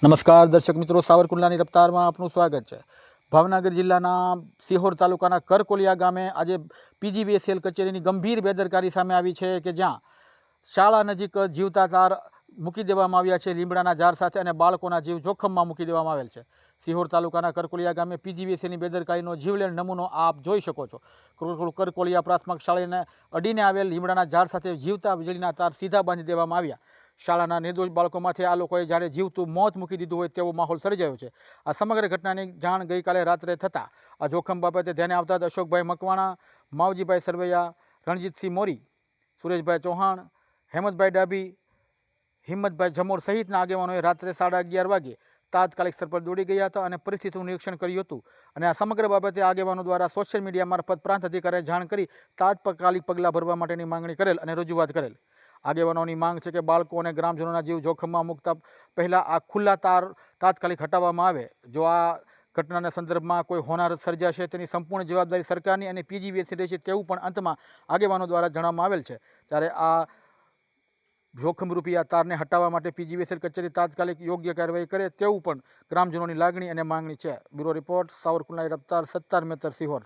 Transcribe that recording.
નમસ્કાર દર્શક મિત્રો, સાવરકુંડલાની રફતારમાં આપનું સ્વાગત છે। ભાવનગર જિલ્લાના સિહોર તાલુકાના કરકોલિયા ગામે આજે પીજીવીએસએલ કચેરીની ગંભીર બેદરકારી સામે આવી છે કે જ્યાં શાળા નજીક જીવતા તાર મૂકી દેવામાં આવ્યા છે લીમડાના ઝાડ સાથે અને બાળકોના જીવ જોખમમાં મૂકી દેવામાં આવેલ છે। સિહોર તાલુકાના કરકોલિયા ગામે પીજીવીએસએલની બેદરકારીનો જીવલેણ નમૂનો આપ જોઈ શકો છો। કરકોલિયા પ્રાથમિક શાળાને અડીને આવેલ લીમડાના ઝાડ સાથે જીવતા વીજળીના તાર સીધા બાંધી દેવામાં આવ્યા। શાળાના નિર્દોષ બાળકોમાંથી આ લોકોએ જાણે જીવતું મોત મૂકી દીધું હોય તેવો માહોલ સર્જાયો છે। આ સમગ્ર ઘટનાની જાણ ગઈકાલે રાત્રે થતાં આ જોખમ બાબતે ધ્યાને આવતા અશોકભાઈ મકવાણા, માવજીભાઈ સરવૈયા, રણજીતસિંહ મોરી, સુરેશભાઈ ચૌહાણ, હેમંતભાઈ ડાભી, હિંમતભાઈ જમોર સહિતના આગેવાનોએ રાત્રે 11:30 વાગે તાત્કાલિક સ્થળ પર દોડી ગયા હતા અને પરિસ્થિતિનું નિરીક્ષણ કર્યું હતું અને આ સમગ્ર બાબતે આગેવાનો દ્વારા સોશિયલ મીડિયા મારફત પ્રાંત અધિકારીને જાણ કરી તાત્કાલિક પગલાં ભરવા માટેની માંગણી કરેલ અને રજૂઆત કરેલ। આગેવાનોની માંગ છે કે બાળકો અને ગ્રામજનોના જીવ જોખમમાં મૂકતા પહેલાં આ ખુલ્લા તાર તાત્કાલિક હટાવવામાં આવે। જો આ ઘટનાના સંદર્ભમાં કોઈ હોનારત સર્જાશે તેની સંપૂર્ણ જવાબદારી સરકારની અને પીજીવીએસએલ રહેશે તેવું પણ અંતમાં આગેવાનો દ્વારા જણાવવામાં આવેલ છે। ત્યારે આ જોખમરૂપી આ તારને હટાવવા માટે પીજીવીએસએલ કચેરી તાત્કાલિક યોગ્ય કાર્યવાહી કરે તેવું પણ ગ્રામજનોની લાગણી અને માંગણી છે। Bureau report, Savarkundla રફતાર, Sattar Metar, Sihor.